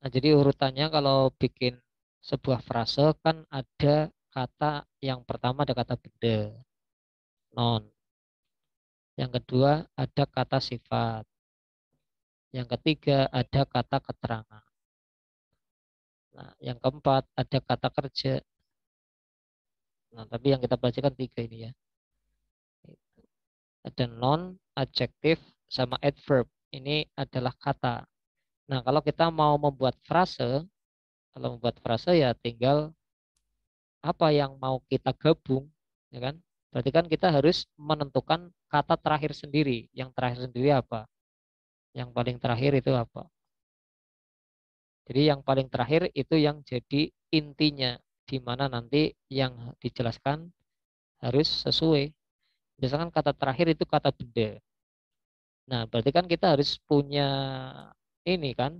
Nah, jadi urutannya kalau bikin sebuah frase kan ada kata yang pertama ada kata benda, non. Yang kedua ada kata sifat. Yang ketiga ada kata keterangan. Nah, yang keempat ada kata kerja. Nah, tapi yang kita baca kan tiga ini ya. Ada non, adjektif, sama adverb. Ini adalah kata. Nah, kalau kita mau membuat frase, kalau membuat frase ya tinggal apa yang mau kita gabung, ya kan? Berarti kan kita harus menentukan kata terakhir sendiri. Yang terakhir sendiri apa? Yang paling terakhir itu apa? Jadi yang paling terakhir itu yang jadi intinya, di mana nanti yang dijelaskan harus sesuai. Misalkan kata terakhir itu kata benda. Nah, berarti kan kita harus punya ini kan,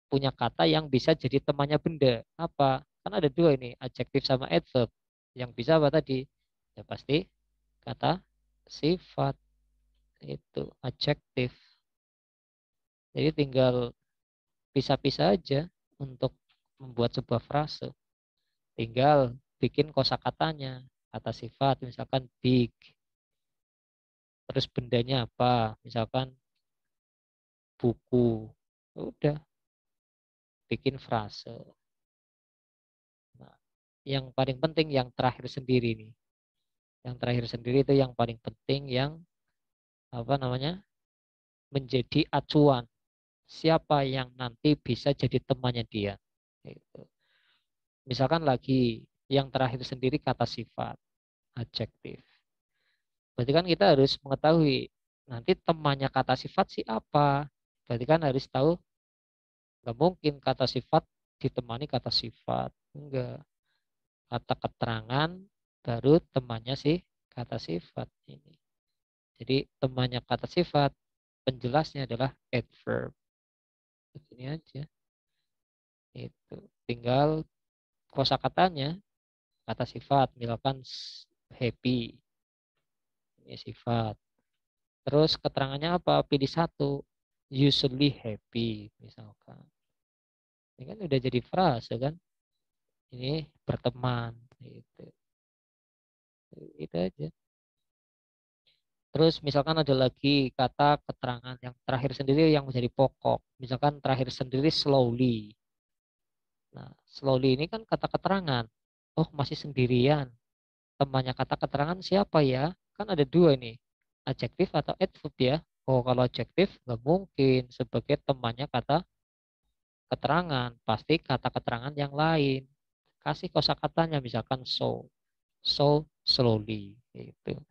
punya kata yang bisa jadi temannya benda. Apa? Kan ada dua ini, adjektif sama adverb. Yang bisa apa tadi? Ya pasti kata sifat itu adjektif. Jadi tinggal pisah-pisah aja untuk membuat sebuah frase. Tinggal bikin kosakatanya. Kata sifat misalkan big. Terus bendanya apa? Misalkan buku. Udah bikin frase. Nah, yang paling penting yang terakhir sendiri nih. Yang terakhir sendiri itu yang paling penting yang apa namanya? Menjadi acuan. Siapa yang nanti bisa jadi temannya dia. Gitu. Misalkan lagi yang terakhir sendiri kata sifat, adjektif. Berarti kan kita harus mengetahui nanti temannya kata sifat si apa. Berarti kan harus tahu nggak mungkin kata sifat ditemani kata sifat. Enggak. Kata keterangan baru temannya sih kata sifat ini. Jadi temannya kata sifat, penjelasnya adalah adverb. Begini aja. Itu. Tinggal kosakatanya, kata sifat, misalkan happy, ini sifat. Terus keterangannya apa? Pilih satu. Usually happy, misalkan. Ini kan udah jadi frase kan? Ini berteman, gitu. Itu aja. Terus misalkan ada lagi kata keterangan yang terakhir sendiri yang menjadi pokok. Misalkan terakhir sendiri slowly. Nah, slowly ini kan kata keterangan. Oh, masih sendirian. Temannya kata keterangan siapa ya? Kan ada dua ini. Adjektif atau adverb ya. Oh, kalau adjektif nggak mungkin sebagai temannya kata keterangan. Pasti kata keterangan yang lain. Kasih kosakatanya misalkan so. So slowly. Gitu.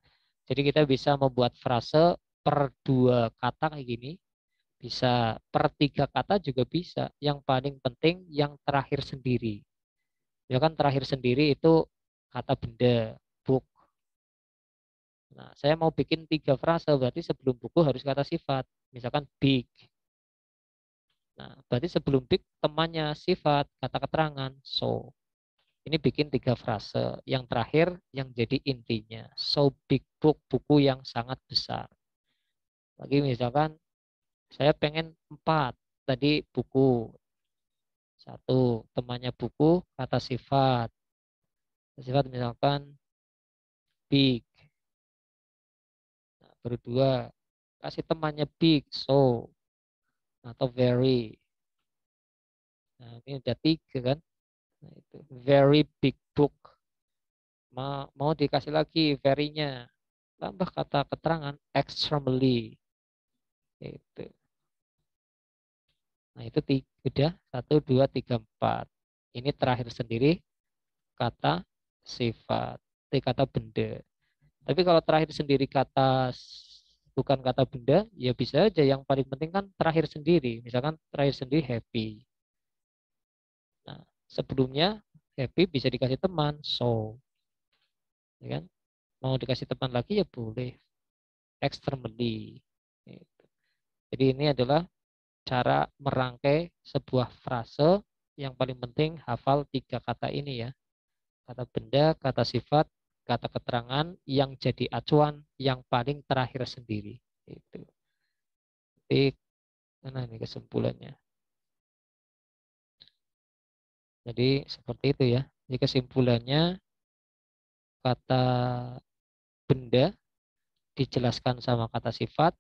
Jadi kita bisa membuat frase per dua kata kayak gini. Bisa per tiga kata juga bisa. Yang paling penting yang terakhir sendiri. Ya kan terakhir sendiri itu kata benda, book. Nah, saya mau bikin tiga frase, berarti sebelum buku harus kata sifat. Misalkan big. Nah, berarti sebelum big temannya sifat, kata keterangan, so. Ini bikin tiga frase. Yang terakhir yang jadi intinya. So big book, buku yang sangat besar. Lagi misalkan saya pengen empat. Tadi buku. Satu, temannya buku, kata sifat. Sifat misalkan big. Nah, berdua, kasih temannya big, so. Atau very. Nah, ini udah tiga kan. Nah, itu very big book. Mau dikasih lagi very-nya. Tambah kata keterangan extremely. Itu. Nah, itu tiga, udah satu, dua, tiga, empat. Ini terakhir sendiri kata sifat, kata benda. Tapi kalau terakhir sendiri kata bukan kata benda, ya bisa aja. Yang paling penting kan terakhir sendiri. Misalkan terakhir sendiri happy. Nah, sebelumnya happy bisa dikasih teman, so, ya kan? Mau dikasih teman lagi ya boleh, extremely. Gitu. Jadi ini adalah cara merangkai sebuah frase yang paling penting hafal tiga kata ini ya. Kata benda, kata sifat, kata keterangan yang jadi acuan yang paling terakhir sendiri. Itu. Jadi, mana ini kesimpulannya? Jadi seperti itu ya. Jadi kesimpulannya kata benda dijelaskan sama kata sifat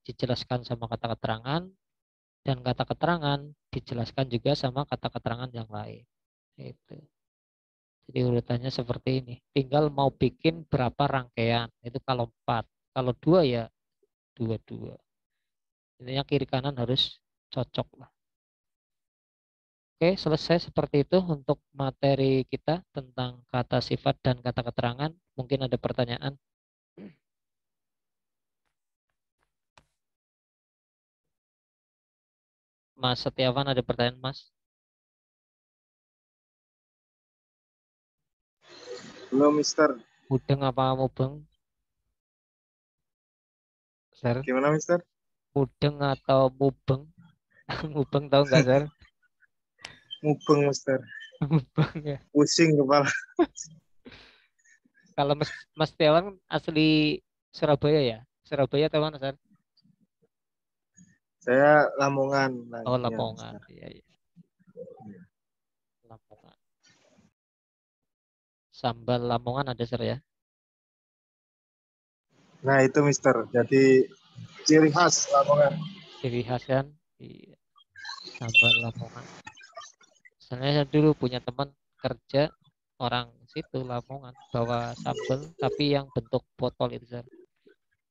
dijelaskan sama kata keterangan, dan kata keterangan dijelaskan juga sama kata keterangan yang lain. Itu. Jadi urutannya seperti ini. Tinggal mau bikin berapa rangkaian. Itu kalau empat. Kalau dua ya dua-dua. Intinya kiri kanan harus cocok lah. Oke, selesai seperti itu untuk materi kita tentang kata sifat dan kata keterangan. Mungkin ada pertanyaan. Mas Setiawan ada pertanyaan, Mas? Belum, Mister. Mudeng apa mubeng? Sir, Gimana, Mister? mudeng atau mubeng? Mubeng tahu nggak, Sir? Mubeng, Mister. Mubeng ya. Pusing kepala. Kalau Mas Setiawan asli Surabaya ya? Surabaya atau mana, Sir? Saya Lamongan. Nah, Oh, iya, Lamongan. Mister. Iya, iya. Lamongan. Sambal Lamongan ada, Sir ya? Nah, itu, Mister. Jadi, ciri khas Lamongan. Ciri khas kan? Iya. Sambal Lamongan. Saya dulu punya teman kerja orang situ Lamongan bawa sambal tapi yang bentuk botol itu, Sir.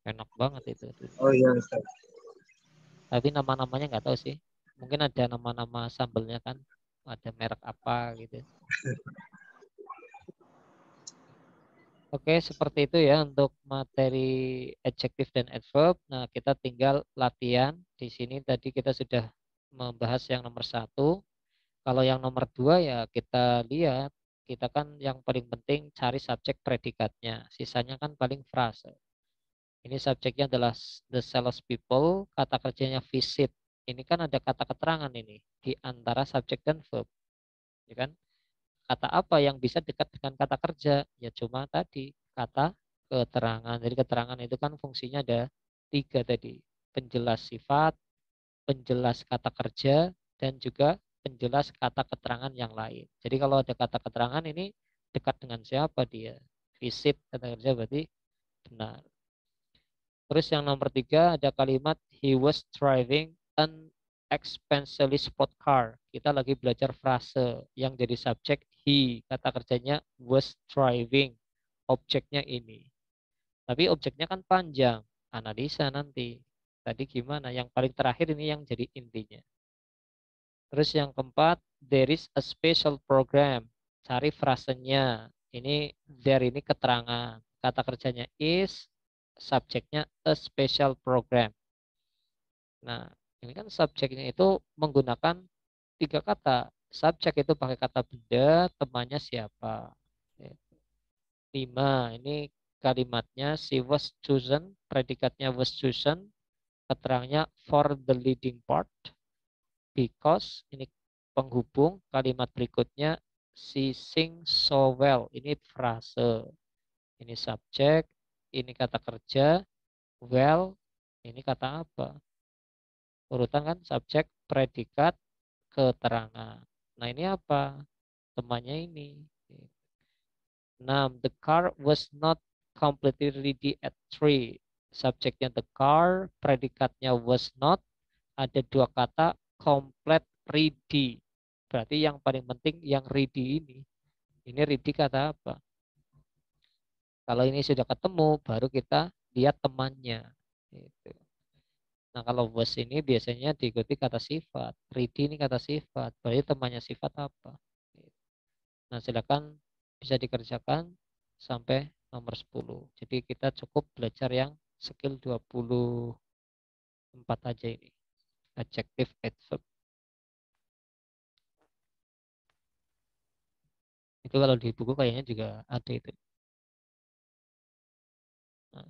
Enak banget itu dulu. Oh iya, Mister. Tapi nama-namanya nggak tahu sih. Mungkin ada nama-nama sambelnya kan. Ada merek apa gitu. Oke, seperti itu ya untuk materi adjektif dan adverb. Nah, kita tinggal latihan. Di sini tadi kita sudah membahas yang nomor satu. Kalau yang nomor dua ya kita lihat. Kita kan yang paling penting cari subjek predikatnya. Sisanya kan paling frase. Ini subjeknya adalah the salespeople, kata kerjanya visit. Ini kan ada kata keterangan ini di antara subjek dan verb, ya kan? Kata apa yang bisa dekat dengan kata kerja? Ya cuma tadi kata keterangan. Jadi keterangan itu kan fungsinya ada tiga tadi, penjelas sifat, penjelas kata kerja, dan juga penjelas kata keterangan yang lain. Jadi kalau ada kata keterangan ini dekat dengan siapa dia? Visit kata kerja berarti benar. Terus yang nomor tiga ada kalimat he was driving an expensively sport car. Kita lagi belajar frase yang jadi subjek he. Kata kerjanya was driving. Objeknya ini. Tapi objeknya kan panjang. Analisa nanti. Tadi gimana? Yang paling terakhir ini yang jadi intinya. Terus yang keempat, there is a special program. Cari frasenya. Ini there ini keterangan. Kata kerjanya is, subjeknya a special program. Nah, ini kan subjeknya itu menggunakan tiga kata. Subjek itu pakai kata benda, temannya siapa. Ya. Lima, ini kalimatnya she was chosen, predikatnya was chosen, keterangannya for the leading part, because, ini penghubung, kalimat berikutnya she sing so well, ini frase, ini subjek, ini kata kerja, well, ini kata apa? Urutan kan subjek, predikat, keterangan. Nah ini apa? Temannya ini. 6. The car was not completely ready at 3. Subjeknya the car, predikatnya was not. Ada dua kata, complete ready. Berarti yang paling penting yang ready ini. Ini ready kata apa? Kalau ini sudah ketemu, baru kita lihat temannya. Gitu. Nah, kalau was ini biasanya diikuti kata sifat. Ready ini kata sifat. Berarti temannya sifat apa? Nah, silakan bisa dikerjakan sampai nomor 10. Jadi kita cukup belajar yang skill 24 aja ini. Adjective, adverb. Itu kalau di buku kayaknya juga ada itu. Nah,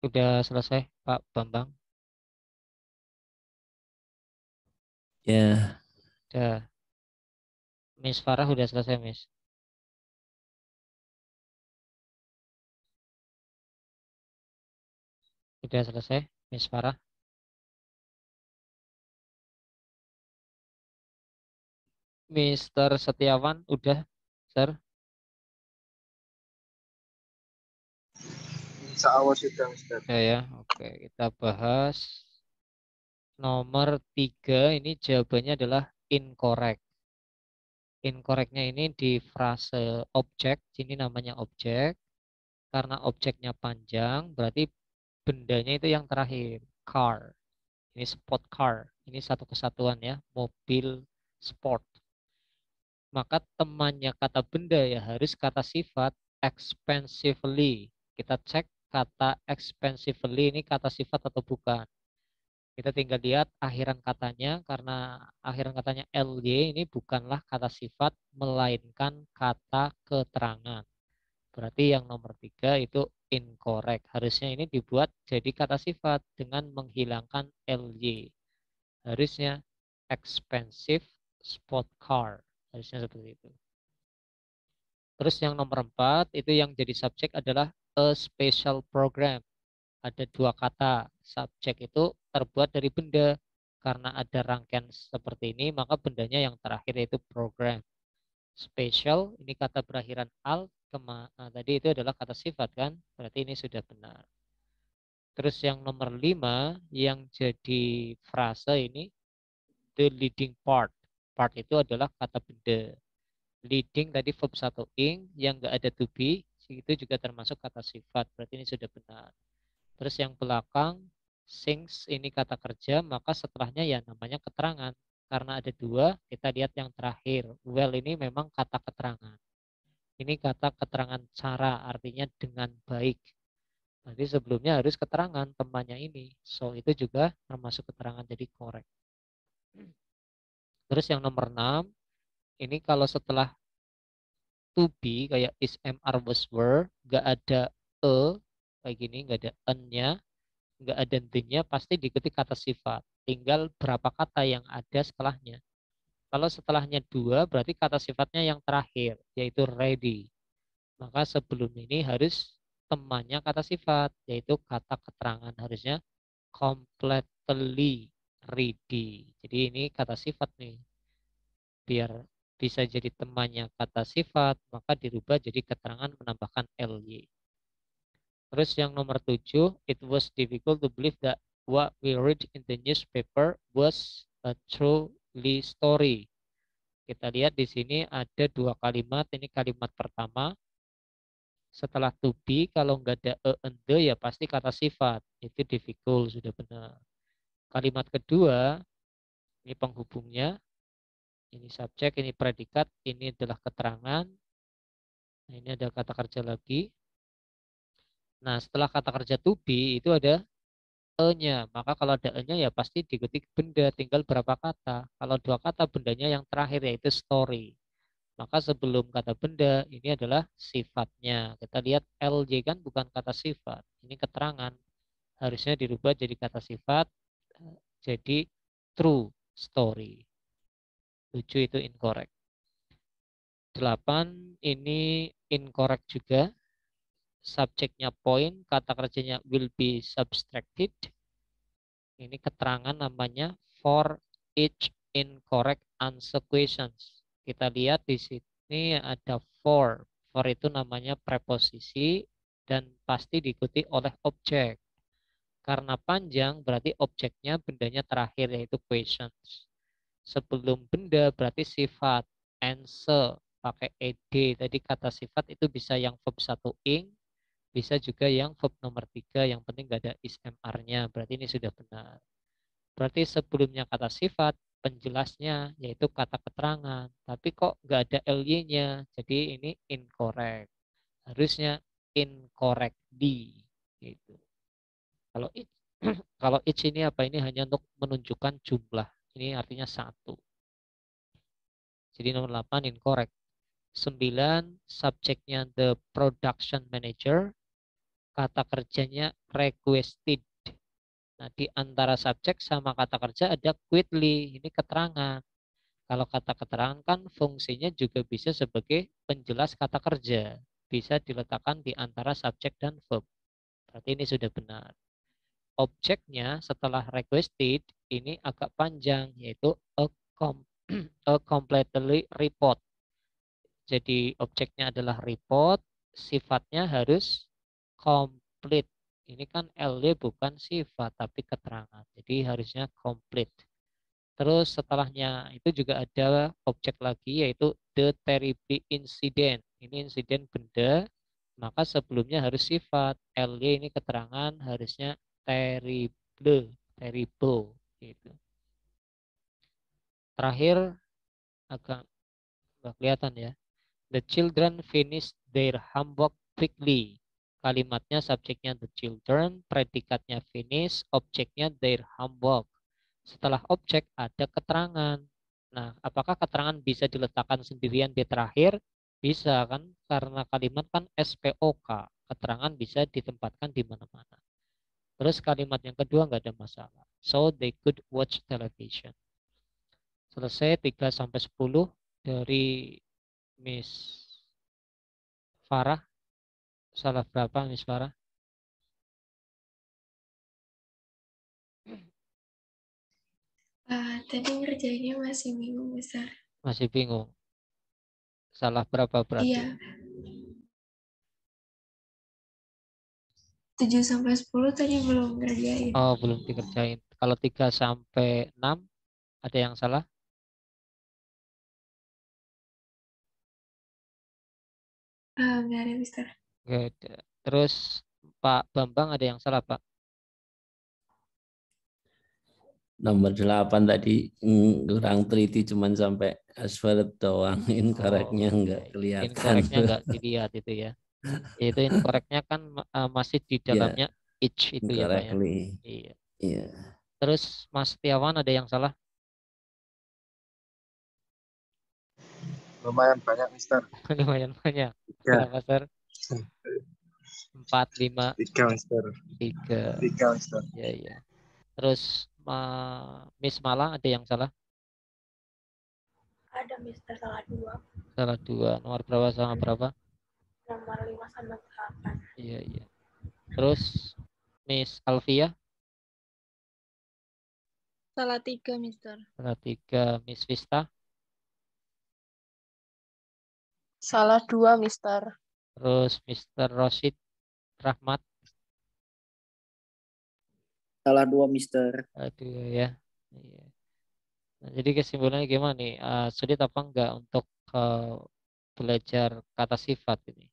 Sudah selesai, Pak Bambang? Ya, Sudah. Miss Farah sudah selesai, Miss. Sudah selesai, Miss Farah. Mister Setiawan udah, Sir. Insya Allah sudah, Ustaz. Udah ya. Oke, kita bahas nomor 3. Ini jawabannya adalah incorrect. Incorrectnya ini di frase objek. Ini namanya objek. Karena objeknya panjang, berarti bendanya itu yang terakhir. Car. Ini sport car. Ini satu kesatuan ya. Mobil sport. Maka temannya kata benda ya harus kata sifat expensively. Kita cek kata expensively ini kata sifat atau bukan. Kita tinggal lihat akhiran katanya, karena akhiran katanya ly ini bukanlah kata sifat melainkan kata keterangan. Berarti yang nomor 3 itu incorrect. Harusnya ini dibuat jadi kata sifat dengan menghilangkan ly. Harusnya expensive sport car. Harusnya seperti itu. Terus yang nomor 4 itu yang jadi subjek adalah a special program. Ada 2 kata. Subjek itu terbuat dari benda. Karena ada rangkaian seperti ini, maka bendanya yang terakhir yaitu program. Special, ini kata berakhiran al. Tadi itu adalah kata sifat kan? Berarti ini sudah benar. Terus yang nomor 5, yang jadi frase ini, the leading part. Part itu adalah kata benda. Leading tadi verb 1 ing, yang nggak ada to be, itu juga termasuk kata sifat. Berarti ini sudah benar. Terus yang belakang, sings ini kata kerja, maka setelahnya ya namanya keterangan. Karena ada 2, kita lihat yang terakhir. Well ini memang kata keterangan. Ini kata keterangan cara, artinya dengan baik. Jadi sebelumnya harus keterangan temannya ini. So itu juga termasuk keterangan, jadi correct. Terus yang nomor 6, ini kalau setelah to be kayak is, am, are, was, were, nggak ada kayak gini, nggak ada n-nya, nggak ada the-nya, pasti diikuti kata sifat. Tinggal berapa kata yang ada setelahnya. Kalau setelahnya 2, berarti kata sifatnya yang terakhir, yaitu ready. Maka sebelum ini harus temannya kata sifat, yaitu kata keterangan. Harusnya completely ready. Jadi ini kata sifat nih. Biar bisa jadi temannya kata sifat, maka dirubah jadi keterangan menambahkan ly. Terus yang nomor 7, it was difficult to believe that what we read in the newspaper was a truly story. Kita lihat di sini ada 2 kalimat. Ini kalimat pertama, setelah to be kalau nggak ada and the ya pasti kata sifat. Itu difficult, sudah benar. Kalimat kedua, ini penghubungnya. Ini subjek, ini predikat, ini adalah keterangan. Nah, ini ada kata kerja lagi. Nah, setelah kata kerja to be itu ada e-nya. Maka kalau ada e-nya ya pasti diikuti benda, tinggal berapa kata. Kalau 2 kata bendanya yang terakhir yaitu story. Maka sebelum kata benda ini adalah sifatnya. Kita lihat LJ kan bukan kata sifat. Ini keterangan. Harusnya dirubah jadi kata sifat. Jadi true story. 7 itu incorrect. 8 ini incorrect juga. Subjeknya point, kata kerjanya will be subtracted. Ini keterangan namanya for each incorrect answer questions. Kita lihat di sini ada for. For itu namanya preposisi dan pasti diikuti oleh objek. Karena panjang berarti objeknya bendanya terakhir yaitu questions. Sebelum benda berarti sifat. Answer pakai ed. Tadi kata sifat itu bisa yang verb 1 ing, bisa juga yang verb nomor 3, yang penting gak ada is, am, are-nya. Berarti ini sudah benar. Berarti sebelumnya kata sifat, penjelasnya yaitu kata keterangan. Tapi kok nggak ada ly-nya, jadi ini incorrect. Harusnya incorrect di. Gitu. Kalau it, kalau each ini apa? Ini hanya untuk menunjukkan jumlah. Ini artinya 1. Jadi nomor 8 incorrect. 9 subjeknya the production manager. kata kerjanya requested. Nah, di antara subjek sama kata kerja ada quickly, ini keterangan. Kalau kata keterangan kan fungsinya juga bisa sebagai penjelas kata kerja. Bisa diletakkan di antara subjek dan verb. Berarti ini sudah benar. Objeknya setelah requested ini agak panjang, yaitu a completely report. Jadi objeknya adalah report, sifatnya harus complete. Ini kan LD bukan sifat tapi keterangan. Jadi harusnya complete. Terus setelahnya itu juga ada objek lagi yaitu the terrible incident. Ini insiden benda, maka sebelumnya harus sifat. LD ini keterangan harusnya terrible, terrible gitu. Terakhir agak nggak kelihatan ya. The children finished their homework quickly. Kalimatnya subjeknya the children, predikatnya finish, objeknya their homework. Setelah objek ada keterangan. Nah, apakah keterangan bisa diletakkan sendirian di terakhir? Bisa kan, karena kalimat kan SPOK. Keterangan bisa ditempatkan di mana-mana. Terus kalimat yang kedua nggak ada masalah. So they could watch television. Selesai 3 sampai 10 dari Miss Farah. Salah berapa Miss Farah? Tadi ngerjainnya masih bingung, besar. Masih bingung. Salah berapa berarti? Iya, 7 sampai 10 tadi belum ngerjain. Oh, belum dikerjain. Kalau 3 sampai 6 ada yang salah? Nggak ada, Mister. Nggak ada. Terus Pak Bambang ada yang salah, Pak? Nomor 8 tadi kurang teliti cuman sampai asfalt doang. Incorrectnya enggak kelihatan. Incorrectnya nggak dilihat itu ya. Itu incorrectnya kan masih di Ya, dalamnya each itu ya, Pak ya. incorrectly. Iya. Iya. Terus Mas Setiawan ada yang salah? Lumayan banyak, Mister. Lumayan banyak. Tiga. Berapa, Sir? 4, 5, Tiga, Mister. 3. Tiga, Mister. Ya, ya. Terus Miss Malang ada yang salah? Ada Mister, salah 2. Salah 2. Nomor berapa sama berapa? Nomor 5 sama 8. Iya, iya. Terus Miss Alfia? Salah 3, Mister. Salah 3. Miss Vista? Salah 2, Mister. Terus Mr. Rosid Rahmat? Salah 2, Mister. Aduh ya. Iya. Nah, jadi kesimpulannya gimana nih? Sulit apa enggak untuk belajar kata sifat ini?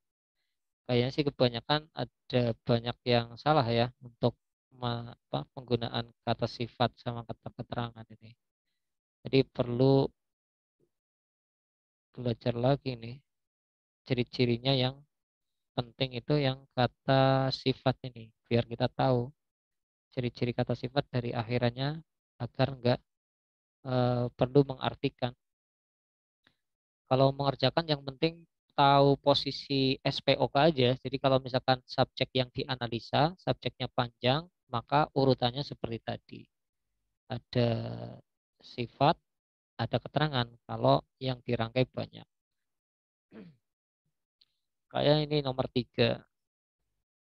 Kayaknya sih kebanyakan ada banyak yang salah ya untuk penggunaan kata sifat sama kata keterangan ini. Jadi perlu belajar lagi nih ciri-cirinya yang penting itu yang kata sifat ini biar kita tahu ciri-ciri kata sifat dari akhirannya agar enggak perlu mengartikan. Kalau mengerjakan yang penting tahu posisi SPOK aja. Jadi kalau misalkan subjek yang dianalisa, subjeknya panjang, maka urutannya seperti tadi. Ada sifat, ada keterangan. Kalau yang dirangkai banyak. Kayak ini nomor 3.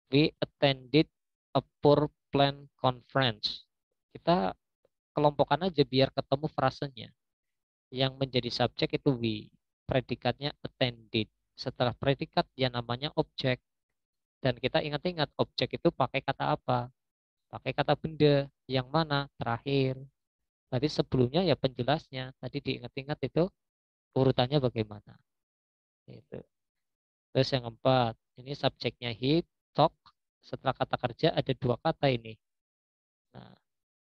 We attended a poor plan conference. Kita kelompokkan aja biar ketemu frasenya. Yang menjadi subjek itu we. Predikatnya attended. Setelah predikat ya namanya objek. Dan kita ingat-ingat objek itu pakai kata apa? Pakai kata benda. Yang mana? Terakhir. Tadi sebelumnya ya penjelasnya. Tadi diingat-ingat itu urutannya bagaimana. Itu. Terus yang keempat. Ini subjeknya he, talk. Setelah kata kerja ada 2 kata ini. Nah,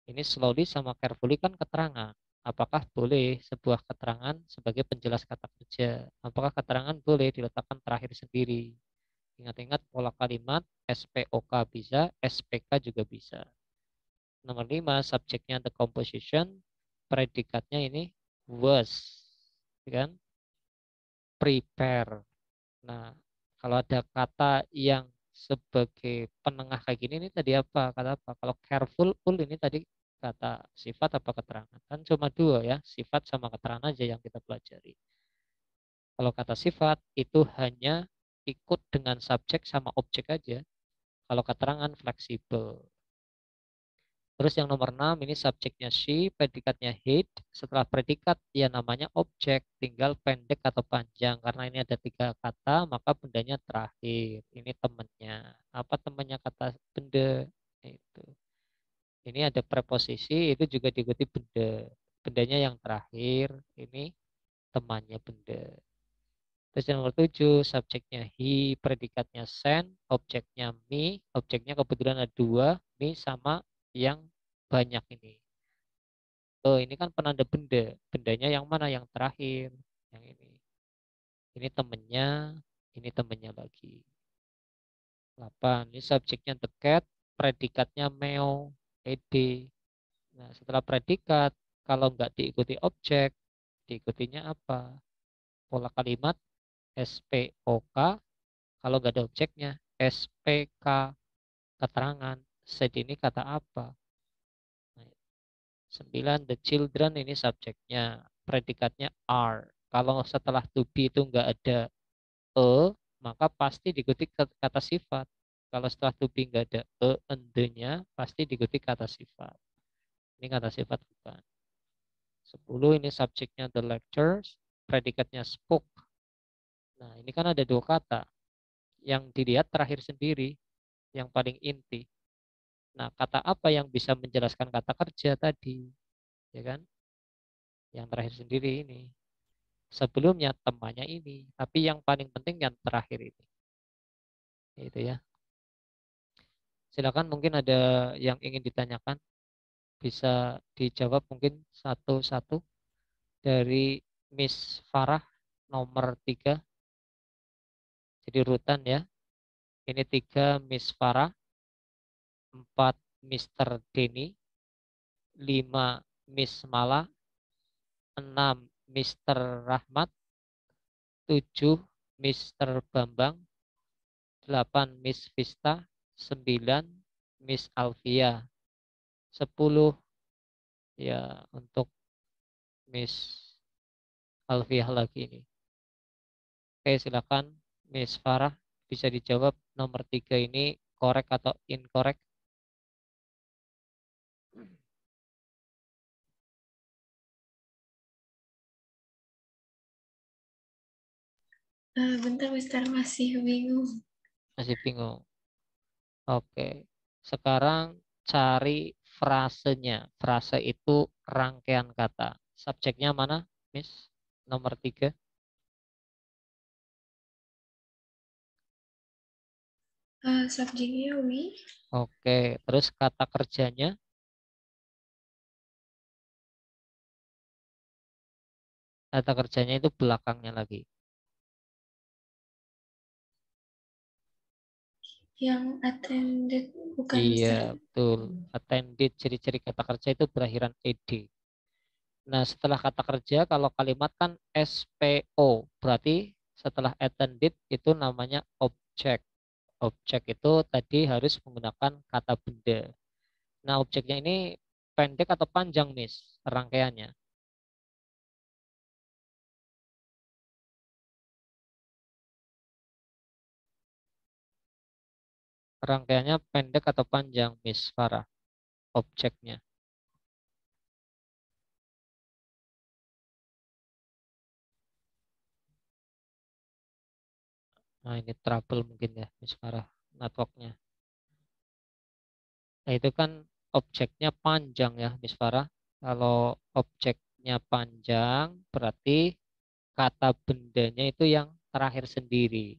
ini slowly sama carefully kan keterangan. Apakah boleh sebuah keterangan sebagai penjelas kata kerja? Apakah keterangan boleh diletakkan terakhir sendiri? Ingat-ingat pola kalimat SPOK bisa, SPK juga bisa. Nomor 5, subjeknya the composition, predikatnya ini was, kan? Prepare. Nah, kalau ada kata yang sebagai penengah kayak gini, ini tadi apa? Kata apa? Kalau careful, ini tadi kata sifat apa keterangan? Kan cuma dua ya, sifat sama keterangan aja yang kita pelajari. Kalau kata sifat itu hanya ikut dengan subjek sama objek aja. Kalau keterangan fleksibel. Terus yang nomor 6 ini subjeknya she, predikatnya he. Setelah predikat ya namanya objek, tinggal pendek atau panjang. Karena ini ada 3 kata, maka bendanya terakhir. Ini temannya. Apa temannya kata benda? Itu. Ini ada preposisi, itu juga diikuti benda. Bendanya yang terakhir, ini temannya benda. Terus yang nomor 7, subjeknya he, predikatnya send, objeknya me, objeknya kebetulan ada 2, me sama yang banyak ini. Oh, ini kan penanda benda. Bendanya yang mana? Yang terakhir. Yang ini. Ini temennya, ini temennya lagi. 8. Ini subjeknya the cat, predikatnya meow, ed. Nah, setelah predikat, kalau nggak diikuti objek, diikutinya apa? Pola kalimat SPOK, kalau nggak ada objeknya, SPK, keterangan. Said ini kata apa? 9. The children, ini subjeknya. Predikatnya are. Kalau setelah to be itu nggak ada maka pasti diikuti kata sifat. Kalau setelah to be nggak ada and the-nya, pasti diikuti kata sifat. Ini kata sifat bukan. 10. Ini subjeknya the lectures. Predikatnya spoke. Nah, ini kan ada 2 kata. Yang dilihat terakhir sendiri. Yang paling inti. Nah, kata apa yang bisa menjelaskan kata kerja tadi? Ya kan? Yang terakhir sendiri ini. Sebelumnya temannya ini. Tapi yang paling penting yang terakhir ini. Itu ya. Silakan, mungkin ada yang ingin ditanyakan. Bisa dijawab mungkin satu-satu. Dari Miss Farah nomor 3. Jadi urutan ya. Ini 3 Miss Farah. 4 Mr. Denny. 5 Miss Mala. 6 Mr. Rahmat. 7 Mr. Bambang. 8 Miss Vista. 9 Miss Alvia. 10 ya untuk Miss Alvia lagi ini. Oke, silakan Miss Farah, bisa dijawab nomor 3 ini correct atau incorrect? Bentar, Mister, masih bingung. Masih bingung. Oke. Sekarang cari frasenya. Frase itu rangkaian kata. Subjeknya mana, Miss? Nomor 3. Subjeknya we. Oke. Terus kata kerjanya? Kata kerjanya itu belakangnya lagi. Yang attended bukan, Iya, Mister. betul. Attended, ciri-ciri kata kerja itu berakhiran ed. Nah, setelah kata kerja, kalau kalimat kan SPO, berarti setelah attended itu namanya objek. Objek itu tadi harus menggunakan kata benda. Nah, objeknya ini pendek atau panjang, Miss? Rangkaiannya. Rangkaiannya pendek atau panjang, Miss Farah? Objeknya. Nah, ini trouble mungkin ya, Miss Farah, networknya. Nah, itu kan objeknya panjang ya, Miss Farah. Kalau objeknya panjang, berarti kata bendanya itu yang terakhir sendiri,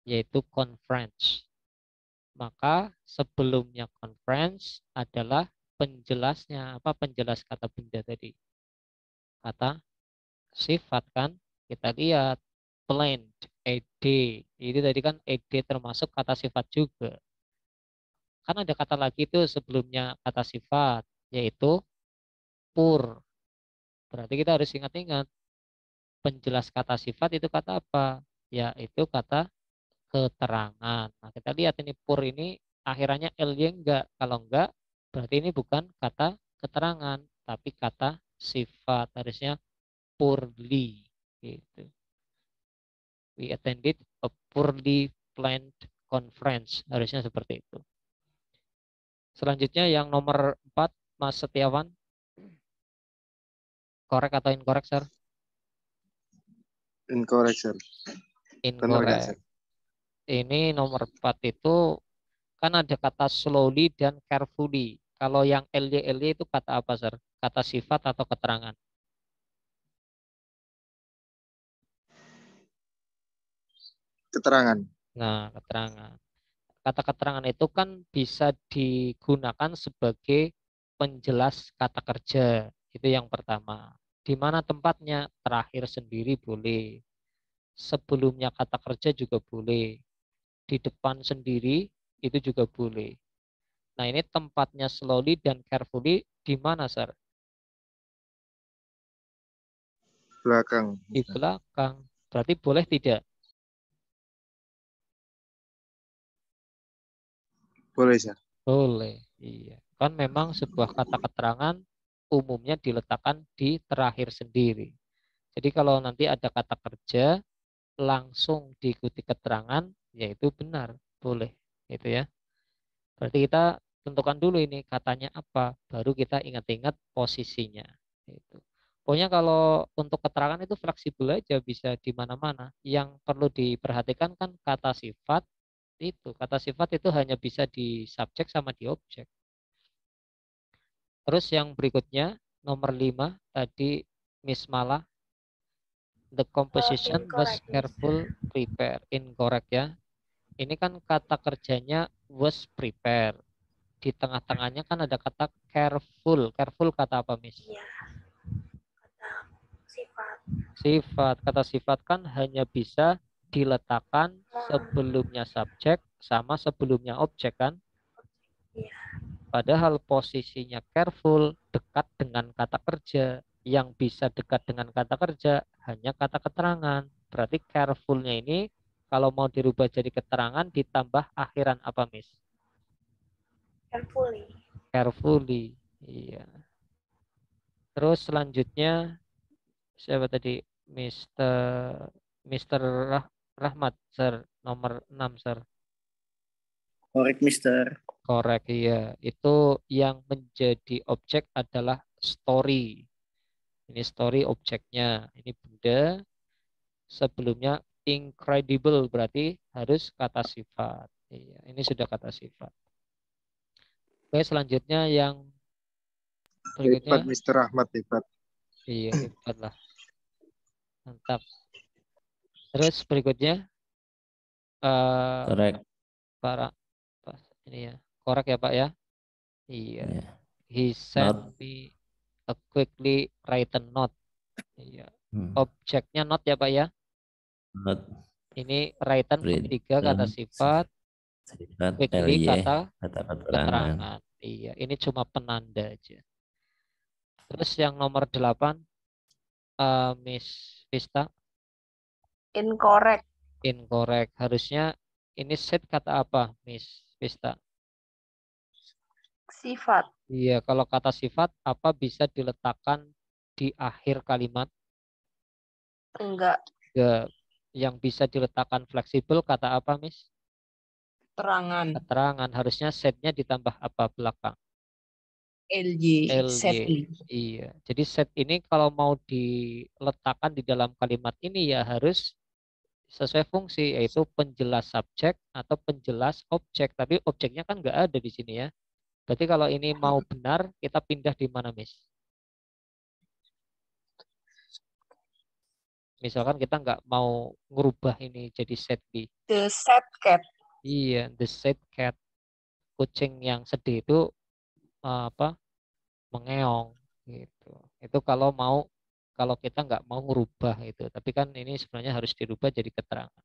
yaitu conference. Maka sebelumnya conference adalah penjelasnya. Apa penjelas kata benda tadi? Kata sifat kan? Kita lihat plant, ed. Itu tadi kan ed termasuk kata sifat juga. Kan ada kata lagi itu sebelumnya kata sifat, yaitu pur. Berarti kita harus ingat-ingat penjelas kata sifat itu kata apa? Ya, itu kata keterangan. Nah, kita lihat ini pur ini akhirannya ly enggak. Kalau enggak, berarti ini bukan kata keterangan, tapi kata sifat. Harusnya poorly. Gitu. We attended a poorly planned conference. Harusnya seperti itu. Selanjutnya yang nomor 4, Mas Setiawan. Korek atau incorrect, sir? Incorrect, sir. Benar kan, sir? Incorrect. Ini nomor 4 itu kan ada kata slowly dan carefully. Kalau yang ly itu kata apa, sir? Kata sifat atau keterangan? Keterangan. Nah, keterangan. Kata keterangan itu kan bisa digunakan sebagai penjelas kata kerja. Itu yang pertama. Di mana tempatnya? Terakhir sendiri boleh. Sebelumnya kata kerja juga boleh. Di depan sendiri itu juga boleh. Nah, ini tempatnya slowly dan carefully di mana, sir? Belakang. Di belakang. Berarti boleh tidak? Boleh, sir. Boleh. Iya. Kan memang sebuah kata keterangan umumnya diletakkan di terakhir sendiri. Jadi kalau nanti ada kata kerja langsung diikuti keterangan, yaitu benar, boleh. Itu ya. Berarti kita tentukan dulu ini katanya apa, baru kita ingat-ingat posisinya. Itu. Pokoknya kalau untuk keterangan itu fleksibel aja, bisa di mana-mana. Yang perlu diperhatikan kan kata sifat itu. Kata sifat itu hanya bisa di subjek sama di objek. Terus yang berikutnya nomor 5 tadi Miss Mala, the composition was Incorrect, Miss. careful prepare. Incorrect ya. Ini kan kata kerjanya was prepare. Di tengah-tengahnya kan ada kata careful. Careful kata apa, Miss? Iya. Kata sifat. Sifat. Kata sifat kan hanya bisa diletakkan sebelumnya subjek sama sebelumnya objek kan? Iya. Padahal posisinya careful dekat dengan kata kerja. Yang bisa dekat dengan kata kerja hanya kata keterangan. Berarti carefulnya ini kalau mau dirubah jadi keterangan ditambah akhiran apa, Miss? Carefully. Carefully. Iya. Terus selanjutnya siapa tadi? Mister Rahmat, sir. Nomor 6, sir. Correct, Mister. Korek, iya. Itu yang menjadi objek adalah story. Ini story objeknya. Ini benda. Sebelumnya incredible berarti harus kata sifat. Iya, ini sudah kata sifat. Oke, selanjutnya yang Hebat, berikutnya. Mr. Ahmad, hebat. Iya, hebat lah. Mantap. Terus berikutnya Correct. para ini ya. Korek ya, Pak ya? Iya. Ya. He sent Not. me a quickly written note. Iya. Hmm. Objeknya not ya, Pak ya? Not. Ini written Written. ketiga kata sifat, Sifat quickly ly kata kata keterangan. keterangan. Iya, ini cuma penanda aja. Terus yang nomor 8, Miss Vista, Incorrect. incorrect. Harusnya ini set kata apa, Miss Vista? Sifat. Iya, kalau kata sifat apa bisa diletakkan di akhir kalimat? Enggak. Yang bisa diletakkan fleksibel kata apa, Miss? Terangan. Keterangan. Harusnya setnya ditambah apa belakang? LY. Set ly. Iya. Jadi set ini kalau mau diletakkan di dalam kalimat ini ya harus sesuai fungsi, yaitu penjelas subjek atau penjelas objek. Tapi objeknya kan nggak ada di sini ya. Berarti kalau ini mau benar, kita pindah di mana, Miss? Misalkan kita nggak mau ngerubah ini jadi set B. The sad cat. Iya, the sad cat. Kucing yang sedih itu apa? Mengeong gitu. Itu kalau kita nggak mau ngerubah itu. Tapi kan ini sebenarnya harus dirubah jadi keterangan.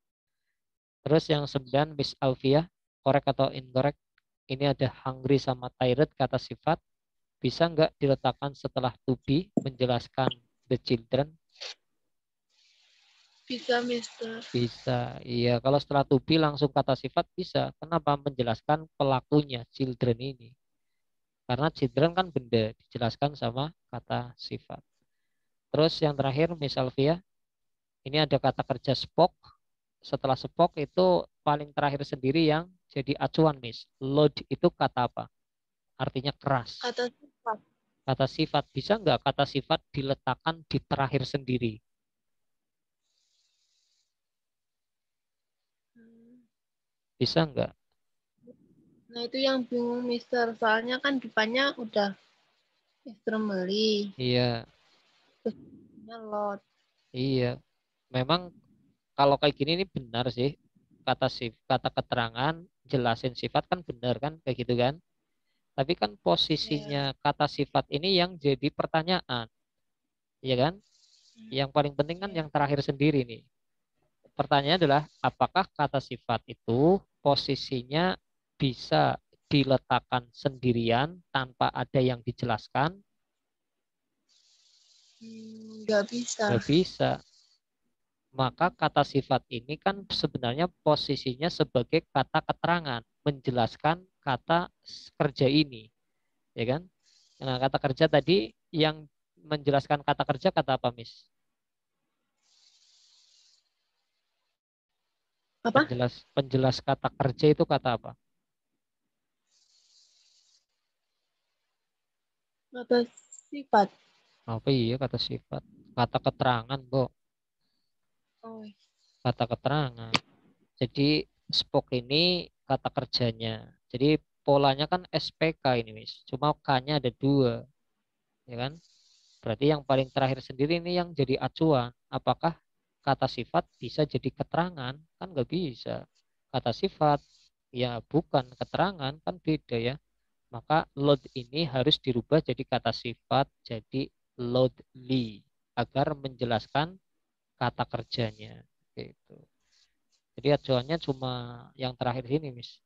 Terus yang 9, Miss Alfia, correct atau incorrect? Ini ada hungry sama tired kata sifat. Bisa nggak diletakkan setelah to be menjelaskan the children? Bisa, Mister. Bisa. Iya, kalau setelah to be langsung kata sifat bisa. Kenapa? Menjelaskan pelakunya, children ini. Karena children kan benda, dijelaskan sama kata sifat. Terus yang terakhir, Miss Alfia, ini ada kata kerja spoke. Setelah spoke itu paling terakhir sendiri yang jadi acuan, Miss. Loud itu kata apa? Artinya keras. Kata sifat. Kata sifat. Bisa nggak kata sifat diletakkan di terakhir sendiri? Bisa nggak? Nah, itu yang bingung, Mister. Soalnya kan depannya udah extremely. Iya, Terusnya lot. iya. Memang kalau kayak gini ini benar sih. Kata keterangan jelasin sifat kan benar kan kayak gitu kan. Tapi kan posisinya kata sifat ini yang jadi pertanyaan. Iya kan? Yang paling penting kan yang terakhir sendiri nih. Pertanyaannya adalah apakah kata sifat itu posisinya bisa diletakkan sendirian tanpa ada yang dijelaskan? Nggak bisa. Nggak bisa. Maka kata sifat ini kan sebenarnya posisinya sebagai kata keterangan, menjelaskan kata kerja ini, ya kan? Nah, kata kerja tadi yang menjelaskan kata kerja kata apa, Miss? Apa? Penjelas kata kerja itu kata apa? Kata sifat. Apa iya kata sifat? Kata keterangan, Bo. Oh. Kata keterangan. Jadi spoke ini kata kerjanya. Jadi polanya kan SPK ini, Miss. Cuma K-nya ada 2, ya kan? Berarti yang paling terakhir sendiri ini yang jadi acuan. Apakah kata sifat bisa jadi keterangan? Kan nggak bisa. Kata sifat ya bukan keterangan, kan beda ya. Maka load ini harus dirubah jadi kata sifat, jadi loudly agar menjelaskan kata kerjanya. Gitu. Jadi acuannya cuma yang terakhir sini, Miss.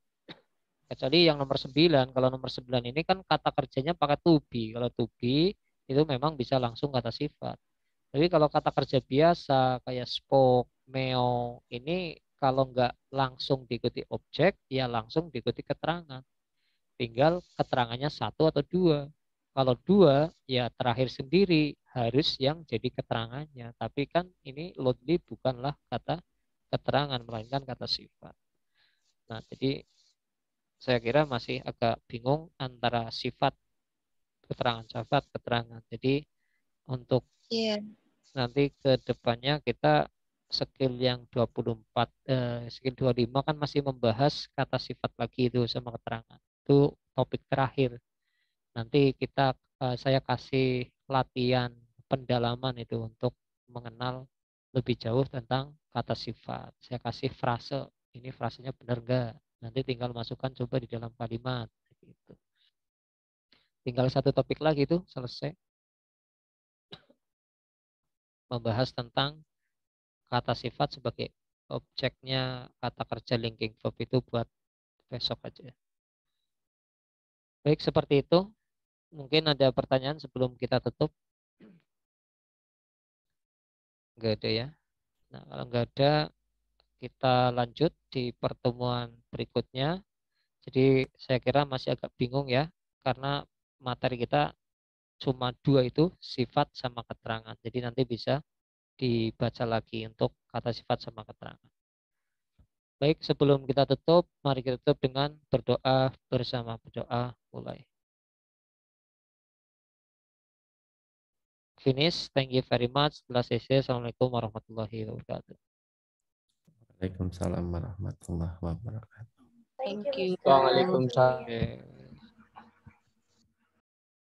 Kecuali yang nomor 9. Kalau nomor 9 ini kan kata kerjanya pakai to be. Kalau to be itu memang bisa langsung kata sifat. Tapi kalau kata kerja biasa kayak spoke, meo, ini kalau nggak langsung diikuti objek, ya langsung diikuti keterangan. Tinggal keterangannya 1 atau 2. Kalau 2, ya terakhir sendiri harus yang jadi keterangannya. Tapi kan ini loudly bukanlah kata keterangan, melainkan kata sifat. Nah, jadi saya kira masih agak bingung antara sifat, keterangan sifat, keterangan. Jadi untuk nanti ke depannya kita skill yang 24, skill 25 kan masih membahas kata sifat lagi itu sama keterangan. Itu topik terakhir. Nanti saya kasih latihan pendalaman itu untuk mengenal lebih jauh tentang kata sifat. Saya kasih frase. Ini frasenya benar enggak? Nanti tinggal masukkan coba di dalam kalimat. Gitu. Tinggal satu topik lagi tuh selesai. Membahas tentang kata sifat sebagai objeknya kata kerja linking verb itu buat besok aja. Baik, seperti itu. Mungkin ada pertanyaan sebelum kita tutup. Enggak ada ya. Nah, kalau enggak ada, kita lanjut di pertemuan berikutnya. Jadi saya kira masih agak bingung ya, karena materi kita cuma 2 itu, sifat sama keterangan. Jadi nanti bisa dibaca lagi untuk kata sifat sama keterangan. Baik, sebelum kita tutup, mari kita tutup dengan berdoa bersama. Berdoa mulai. Finish, thank you very much. Setelah sesi, Assalamualaikum warahmatullahi wabarakatuh. Waalaikumsalam warahmatullahi wabarakatuh. Thank Thank you, you. Mister. Waalaikumsalam.